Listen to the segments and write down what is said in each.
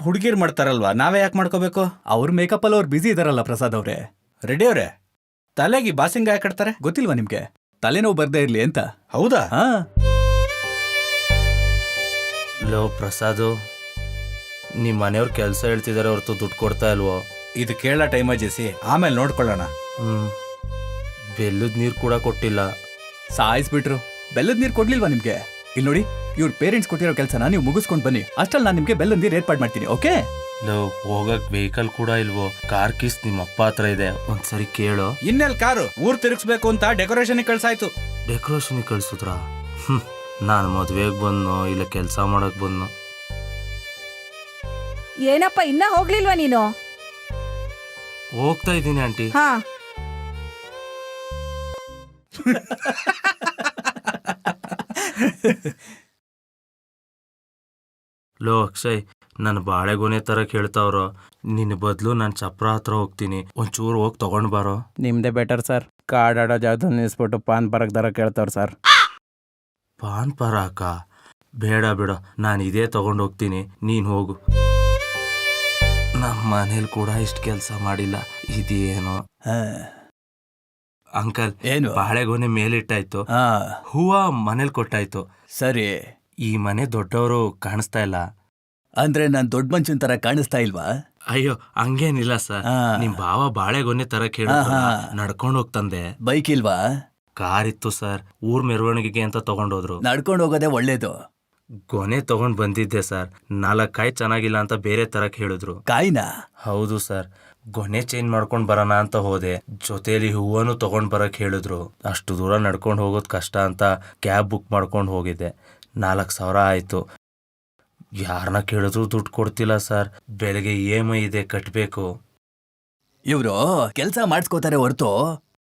ಹುಡುಗಿರ್ ಮಾಡ್ತಾರಲ್ವಾ, ನಾವೇ ಯಾಕೆ ಮಾಡ್ಕೋಬೇಕು? ಅವ್ರ ಮೇಕಪ್ ಅಲ್ಲಿ ಅವ್ರು ಬ್ಯುಸಿ ಇದಾರಲ್ಲ ಪ್ರಸಾದ್ ಅವ್ರೆ. ರೆಡಿ ಅವ್ರೆ, ತಲೆಗೆ ಬಾಸಿಂಗ ಯಾಕೆ ಕಟ್ತಾರೆ ಗೊತ್ತಿಲ್ವಾ ನಿಮ್ಗೆ? ತಲೆನೋವು ಬರ್ದೇ ಇರ್ಲಿ ಅಂತ. ಹೌದಾ? ಹಾ. ಲೋ ಪ್ರಸಾದು, ನಿಮ್ಮ ಮನೆಯವ್ರ ಕೆಲಸ ಹೇಳ್ತಿದಾರೆ ಹೊರತು ದುಡ್ಡು ಕೊಡ್ತಾ ಇಲ್ವೋ? ಇದು ಕೇಳೋ ಟೈಮ್ ಜೇಸಿ, ಆಮೇಲೆ ನೋಡ್ಕೊಳ್ಳೋಣ. ಬೆಲ್ಲದ ನೀರು ಕೂಡ ಕೊಟ್ಟಿಲ್ಲ. ಸಾಯಿಸ್ಬಿಟ್ರು. ಬೆಲ್ಲದ ನೀರು ಕೊಡ್ಲಿಲ್ವಾ ನಿಮ್ಗೆ? ಇಲ್ಲಿ ನೋಡಿ, ಇವ್ರ ಪೇರೆಂಟ್ಸ್ ಕೊಟ್ಟಿರೋ ಕೆಲಸನ ನೀವು ಮುಗಿಸ್ಕೊಂಡು ಬನ್ನಿ. ಅಷ್ಟಲ್ಲಿ ನಾನು ನಿಮ್ಗೆ ಬೆಲ್ಲದ ನೀರು ಏರ್ಪಾಡು ಮಾಡ್ತೀನಿ. ಓಕೆ? ಲೋ, ಹೋಗಕ್ ವೆಹಿಕಲ್ ಕೂಡ ಇಲ್ವೋ? ಕಾರ್ ಕೀಸ್ ನಿಮ್ಮ ಅಪ್ಪ ಹತ್ರ ಇದೆ, ಒಂದ್ಸರಿ ಕೇಳು. ಇನ್ನೆಲ್ ಕಾರು ಊರ್ ತಿರುಗಿಸ್ಬೇಕು ಅಂತ ಡೆಕೋರೇಷನ್ ಕಳ್ಸಾಯ್ತು. ಡೆಕೋರೇಷನ್ ಕಳ್ಸುದ್ರ? ನಾನು ಮದ್ವೆಗ್ ಬಂದ್ನೋ ಇಲ್ಲ ಕೆಲಸ ಮಾಡಕ್ ಬಂದ್ನೋ? ಏನಪ್ಪ ಇನ್ನ ಹೋಗ್ಲಿಲ್ವಾ ನೀನು? ಹೋಗ್ತಾ ಇದ್ದೀನಿ ಆಂಟಿ. ಹಾ. ಲೋ ಅಕ್ಷಯ್, ನನ್ನ ಬಾಳೆಗೊನೆ ತರ ಕೇಳ್ತಾವ್ರೋ. ನಿನ್ನ ಬದಲು ನಾನು ಚಪ್ರ ಹತ್ರ ಹೋಗ್ತೀನಿ, ಒಂಚೂರು ಹೋಗಿ ತಗೊಂಡ್ ಬಾರೋ. ನಿಮ್ದೇ ಬೆಟರ್ ಸರ್. ಕಾರ್ಡ್ ಆಡೋ ಜಾಗದಲ್ಲಿ ನಿಲ್ಸ್ಬಿಟ್ಟು ಪಾನ್ ಪರಕ್ ದರ ಕೇಳ್ತಾವ್ರ ಸರ್. ಪಾನ್ ಪರಾಕ? ಬೇಡ ಬೇಡ, ನಾನು ಇದೇ ತಗೊಂಡು ಹೋಗ್ತೀನಿ, ನೀನ್ ಹೋಗು. ನಮ್ಮ ಮನೇಲಿ ಕೂಡ ಇಷ್ಟು ಕೆಲಸ ಮಾಡಿಲ್ಲ, ಇದೇನೋ. ಅಂಕಲ್, ಏನು? ಬಾಳೆಗೊನೆ ಮೇಲಿಟ್ಟಾಯ್ತು, ಹಾ ಹೂವ ಮನೇಲಿ ಕೊಟ್ಟಾಯ್ತು. ಸರಿ. ಈ ಮನೆ ದೊಡ್ಡವರು ಕಾಣಿಸ್ತಾ ಇಲ್ಲ. ಅಂದ್ರೆ ನಾನ್ ದೊಡ್ಡ ಮನುಷ್ಯನ್ ತರ ಕಾಣಿಸ್ತಾ ಇಲ್ವಾ? ಅಯ್ಯೋ ಹಂಗೇನಿಲ್ಲ ಸರ್. ನಿಮ್ ಭಾವ ಬಾಳೆಗೊನೆ ತರ ಕೇಳಿದ್ರು, ನಡ್ಕೊಂಡು ಹೋಗ್ತಂದೆ. ಬೈಕ್ ಇಲ್ವಾ? ಕಾರ್ ಇತ್ತು ಸರ್, ಊರ್ ಮೆರವಣಿಗೆಗೆ ಅಂತ ತಗೊಂಡೋದ್ರು. ನಡ್ಕೊಂಡು ಹೋಗೋದೇ ಒಳ್ಳೇದು. ಗೊನೆ ತಗೊಂಡ್ ಬಂದಿದ್ದೆ ಸರ್, 4 ಕಾಯಿ ಚೆನ್ನಾಗಿಲ್ಲ ಅಂತ ಬೇರೆ ತರ ಹೇಳಿದ್ರು. ಕಾಯಿನಾ? ಹೌದು ಸರ್. ಗೊನೆ ಚೇಂಜ್ ಮಾಡ್ಕೊಂಡ್ ಬರೋಣ ಅಂತ ಹೋದೆ, ಜೊತೆಲಿ ಹೂವನು ತಗೊಂಡ್ ಬರಕ್ ಹೇಳಿದ್ರು. ಅಷ್ಟು ದೂರ ನಡ್ಕೊಂಡು ಹೋಗೋದ್ ಕಷ್ಟ ಅಂತ ಕ್ಯಾಬ್ ಬುಕ್ ಮಾಡ್ಕೊಂಡು ಹೋಗಿದ್ದೆ. 4,000 ಆಯ್ತು. ಯಾರನ್ನ ಕೇಳಿದ್ರು ದುಡ್ಡು ಕೊಡ್ತಿಲ್ಲ ಸರ್. ಬೆಳಗ್ಗೆ EMI ಇದೆ, ಕಟ್ಬೇಕು. ಇವ್ರು ಕೆಲ್ಸ ಮಾಡಿಸ್ಕೋತಾರೆ ಹೊರತು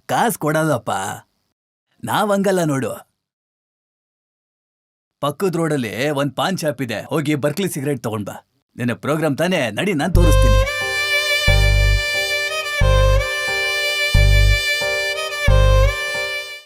ಕಾಸು ಕೊಡಲ್ಲಪ್ಪ. ನಾವಂಗಲ್ಲ ನೋಡು. ಪಕ್ಕದ ರೋಡಲ್ಲಿ ಒಂದ್ ಪಾನ್ ಶಾಪ್ ಇದೆ, ಹೋಗಿ ಬರ್ಕ್ಲಿ ಸಿಗರೇಟ್ ತಗೊಂಡ್ ಬಾ. ನಿನ್ನ ಪ್ರೋಗ್ರಾಮ್ ತಾನೇ, ನಡಿ ನಾನ್ ತೋರಿಸ್ತೀನಿ.